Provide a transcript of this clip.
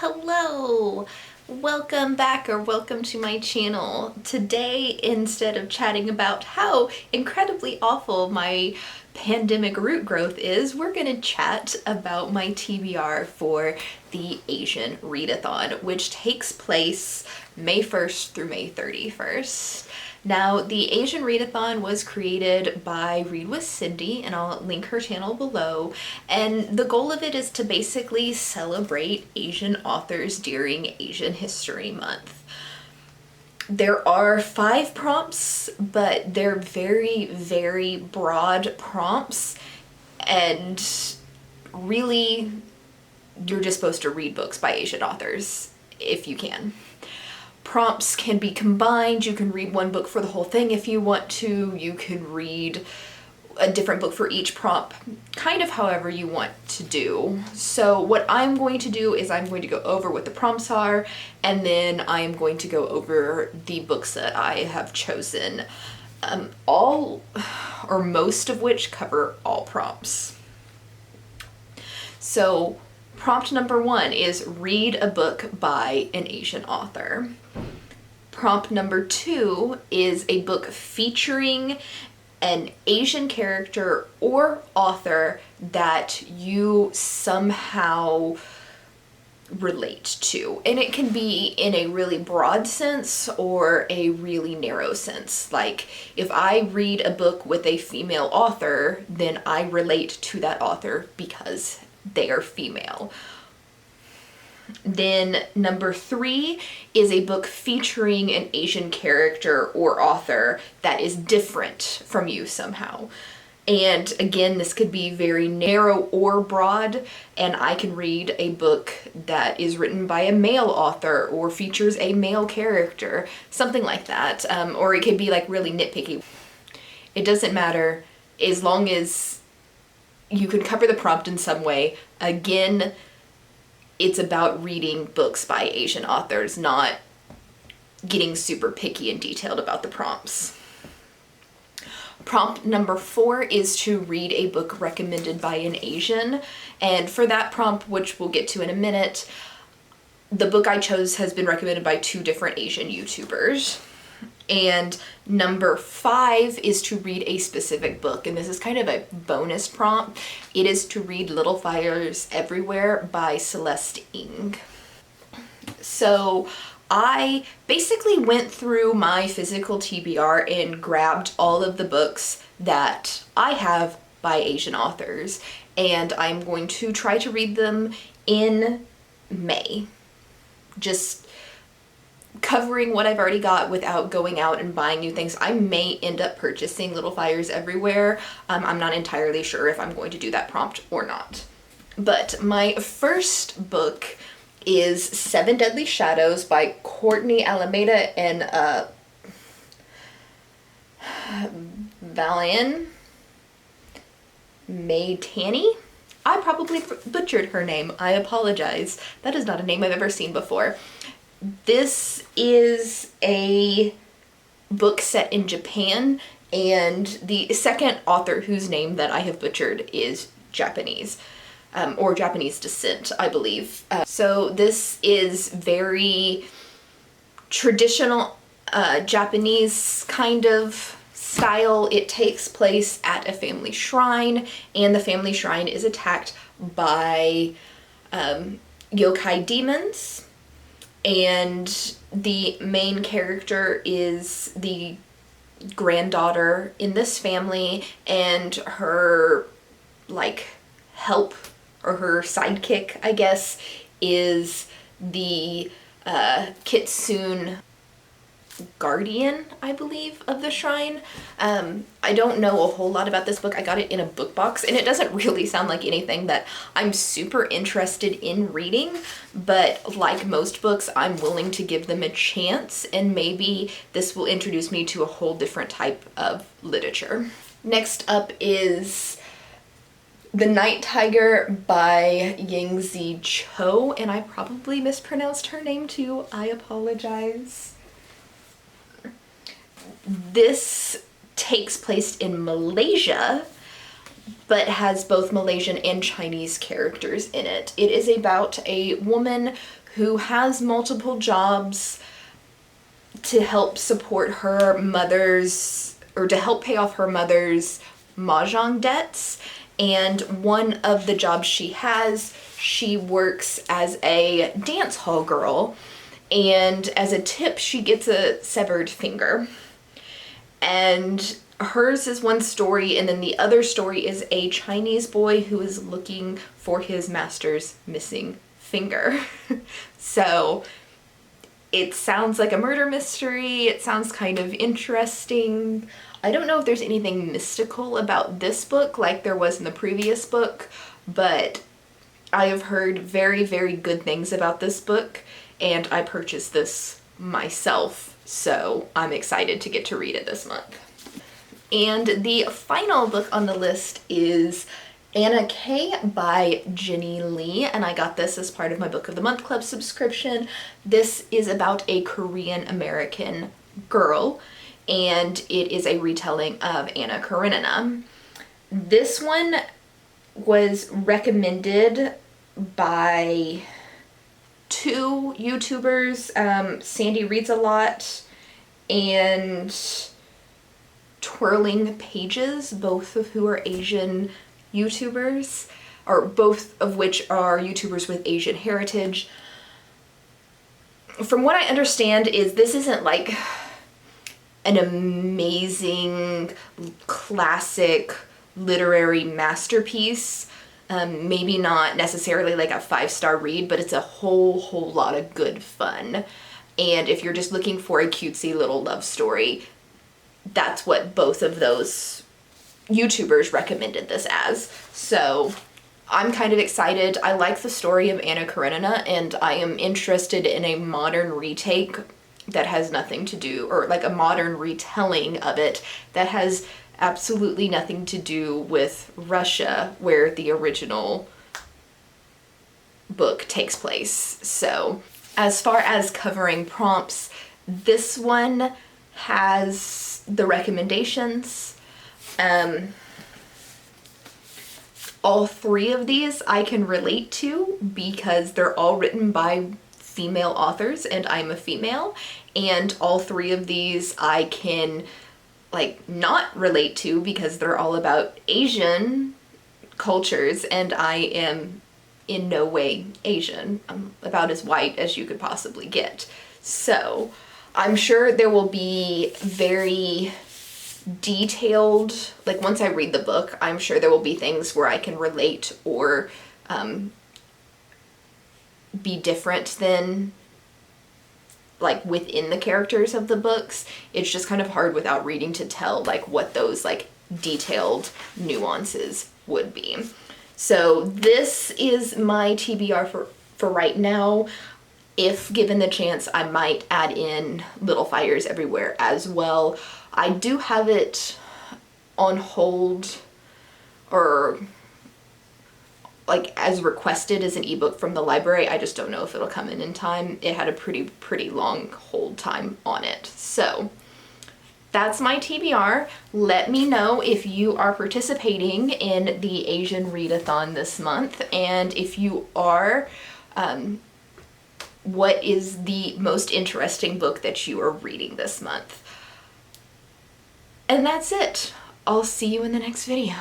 Hello! Welcome back or welcome to my channel. Today, instead of chatting about how incredibly awful my pandemic root growth is, we're gonna chat about my TBR for the Asian Readathon, which takes place May 1st through May 31st. Now, the Asian Readathon was created by Read with Cindy, and I'll link her channel below. And the goal of it is to basically celebrate Asian authors during Asian History Month. There are 5 prompts, but they're very, very broad prompts. And really, you're just supposed to read books by Asian authors, if you can. Prompts can be combined. You can read one book for the whole thing if you want to. You can read a different book for each prompt, kind of however you want to do. So what I'm going to do is I'm going to go over what the prompts are, and then I'm going to go over the books that I have chosen, all or most of which cover all prompts. So prompt number 1 is read a book by an Asian author. Prompt number 2 is a book featuring an Asian character or author that you somehow relate to. And it can be in a really broad sense or a really narrow sense. Like, if I read a book with a female author, then I relate to that author because they are female. Then number 3 is a book featuring an Asian character or author that is different from you somehow. And again, this could be very narrow or broad, and I can read a book that is written by a male author or features a male character, something like that. Or it could be like really nitpicky. It doesn't matter as long as you can cover the prompt in some way. Again, it's about reading books by Asian authors, not getting super picky and detailed about the prompts. Prompt number 4 is to read a book recommended by an Asian. And for that prompt, which we'll get to in a minute, the book I chose has been recommended by 2 different Asian YouTubers. And number 5 is to read a specific book, and this is kind of a bonus prompt. It is to read Little Fires Everywhere by Celeste Ng. So I basically went through my physical TBR and grabbed all of the books that I have by Asian authors, and I'm going to try to read them in May. Just covering what I've already got without going out and buying new things. I may end up purchasing Little Fires Everywhere. I'm not entirely sure if I'm going to do that prompt or not. But my first book is 7 Deadly Shadows by Courtney, Alameda, and Valynne, Maetani. I probably butchered her name. I apologize. That is not a name I've ever seen before. This is a book set in Japan, and the second author whose name that I have butchered is Japanese, or Japanese descent, I believe. So this is very traditional Japanese kind of style. It takes place at a family shrine, and the family shrine is attacked by yokai demons. And the main character is the granddaughter in this family, and her like help or her sidekick, I guess, is the kitsune guardian, I believe, of the shrine. I don't know a whole lot about this book. I got it in a book box, and it doesn't really sound like anything that I'm super interested in reading, but like most books, I'm willing to give them a chance, and maybe this will introduce me to a whole different type of literature. Next up is The Night Tiger by Yangsze Choo, and I probably mispronounced her name too. I apologize. This takes place in Malaysia, but has both Malaysian and Chinese characters in it. It is about a woman who has multiple jobs to help support her mother's, or to help pay off her mother's mahjong debts. And one of the jobs she has, she works as a dance hall girl, and as a tip she gets a severed finger. And hers is one story, and then the other story is a Chinese boy who is looking for his master's missing finger. So it sounds like a murder mystery. It sounds kind of interesting. I don't know if there's anything mystical about this book like there was in the previous book, but I have heard very, very good things about this book, and I purchased this myself, so I'm excited to get to read it this month. And the final book on the list is Anna K by Jenny Lee, and I got this as part of my Book of the Month Club subscription. This is about a Korean American girl, and it is a retelling of Anna Karenina. This one was recommended by two YouTubers, Sandy Reads a Lot and Twirling Pages, both of who are Asian YouTubers, or both of which are YouTubers with Asian heritage. From what I understand is this isn't like an amazing classic literary masterpiece. Maybe not necessarily like a 5-star read, but it's a whole lot of good fun. And if you're just looking for a cutesy little love story, that's what both of those YouTubers recommended this as. So I'm kind of excited. I like the story of Anna Karenina, and I am interested in a modern retake that has nothing to do, or like a modern retelling of it that has absolutely nothing to do with Russia, where the original book takes place. So as far as covering prompts, this one has the recommendations. All three of these I can relate to because they're all written by female authors and I'm a female, and all three of these I can like not relate to because they're all about Asian cultures and I am in no way Asian. I'm about as white as you could possibly get. So I'm sure there will be very detailed, like once I read the book, I'm sure there will be things where I can relate or be different than like within the characters of the books. It's just kind of hard without reading to tell like what those like detailed nuances would be. So this is my TBR for right now. If given the chance, I might add in Little Fires Everywhere as well. I do have it on hold, or like as requested as an ebook from the library. I just don't know if it'll come in time. It had a pretty long hold time on it. So that's my TBR. Let me know if you are participating in the Asian Readathon this month, and if you are, what is the most interesting book that you are reading this month? And that's it. I'll see you in the next video.